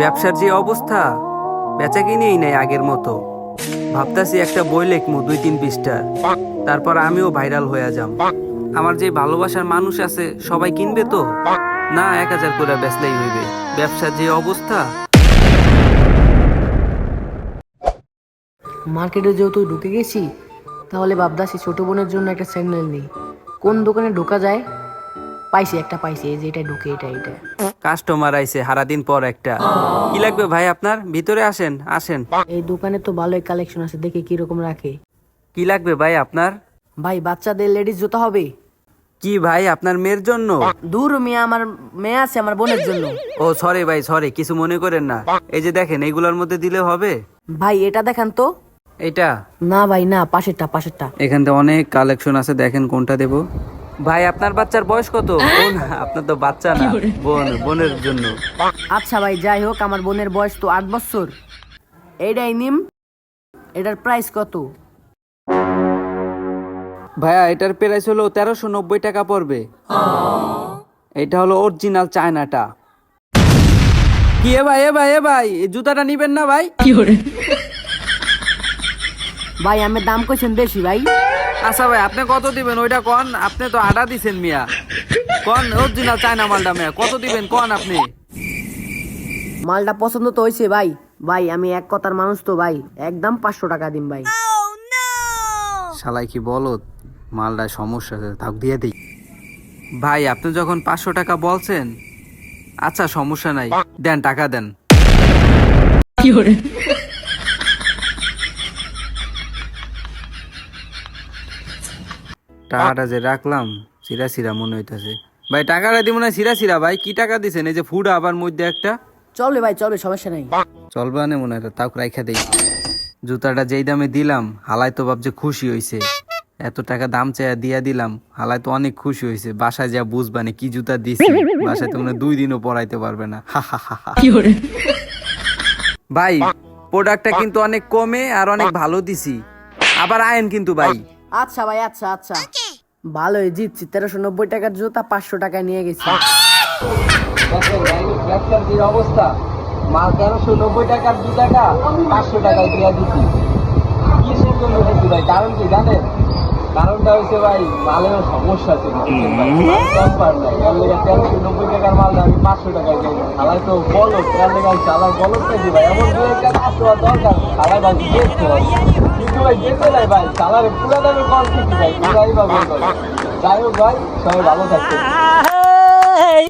ব্যবসার যে অবস্থা, বেচা কিনেই নাই আগের মতো। ভাবতাছি একটা বই লেখমু 2-3 পৃষ্ঠার, তারপর আমিও ভাইরাল হয়ে যাম। আমার যে ভালোবাসার মানুষ আছে সবাই কিনবে তো? না, 1000 করে বেচলেই হইবে। ব্যবসার যে অবস্থা। মার্কেটে যেহেতু ঢুকে গেছি, তাহলে ভাবতাছি ছোট বোনের জন্য একটা স্যান্ডেল নিই। কোন দোকানে ঢোকা যায়? পাইছি, এই যে এটা ঢুকে, এটা কাস্টমার আইছে সারাদিন পর একটা। কি লাগবে ভাই আপনার? ভিতরে আসেন আসেন। এই দোকানে তো ভালোই কালেকশন আছে, দেখে কিরকম রাখে। কি লাগবে ভাই আপনার? ভাই, বাচ্চাদের লেডিস জুতা হবে? কি ভাই, আপনার মেয়ের জন্য? দূর মিয়া, আমার মেয়ে আছে, আমার বোনের জন্য। ও সরি ভাই, সরি, কিছু মনে করেন না। এই যে দেখেন, এইগুলোর মধ্যে দিলে হবে? ভাই এটা দেখান তো। এটা না ভাই না, পাশেরটা। এখান থেকে অনেক কালেকশন আছে, দেখেন কোনটা দেব। ভাই আপনার বাচ্চার বয়স কত? বোন, আপনার তো বাচ্চা না, বোনের জন্য। আচ্ছা ভাই, যাই হোক, আমার বোনের বয়স তো 8 বছর। এইটাই নিম। এটার প্রাইস কত? ভাইয়া এটার প্রাইস হলো 1390 টাকা পড়বে। এটা হলো অরিজিনাল চায়নাটা। কি এ ভাই এই জুতাটা নিবেন না ভাই? ভাই আমি দাম কইছেন বেশি ভাই। আচ্ছা ভাই, আপনি কত দিবেন ওইটা কন। আপনি তো আডা দিছেন মিয়া। কন অরিজিনাল চায়না মালটা মিয়া, কত দিবেন কন আপনি? মালটা পছন্দ তো হয়েছে ভাই। ভাই আমি এক কথার মানুষ তো ভাই, একদম 500 টাকা দিন ভাই। শালাই কি বলো, মালটা সমস্যা আছে, থাক দিয়ে দিই। ভাই আপনি যখন 500 টাকা বলছেন, আচ্ছা সমস্যা নাই, দেন টাকা দেন। টাকাটা যে রাখলাম সিরা মনে হইতাছে। ভাই টাকাটা দিব না সিরা ভাই। কি টাকা দিছেন? এই যে ফুড আবার মধ্যে একটা। চলবে ভাই, চলবে, সমস্যা নাই। চলবে না মনে হয়, তাও রাইখা দেই। জুতাটা যেই দামে দিলাম, হালাই তো ভাবছে খুশি হইছে। এত টাকা দাম চাইয়া দিয়া দিলাম, হালাই তো অনেক খুশি হয়েছে। বাসায় যা বুঝবানে কি জুতা দিছি, বাসায় তো মনে 2 দিনও পরাইতে পারবে না। ভাই প্রোডাক্টটা কিন্তু অনেক কমে আর অনেক ভালো দিছি, আবার আয়েন কিন্তু ভাই। আচ্ছা ভাই, আচ্ছা। ভালোই জিতছি, 1390 টাকার জুতা 500 টাকায় নিয়ে গেছি। অবস্থা, মাল 1390 টাকার জুতাটা 500 টাকায় দিয়া দিছি। কিসের জন্য দিছি ভাই? কারণ কি জানেন? কারণটা হচ্ছে ভাই, মালের সমস্যা ছিল, কম পার নাই। 1390 টাকার মাল আমি 500 টাকায় দিই। খালাই তো বলো চালার বলো কি ভাই, এমন দু একটা আসা দরকার, খালাই ভাই দেখতে হয়, কিন্তু ভাই যেতে নাই ভাই, চালার পুরা দামে কল কিছু ভাই, পুরাই ভাবে। যাই হোক ভাই, সবাই ভালো থাকবে।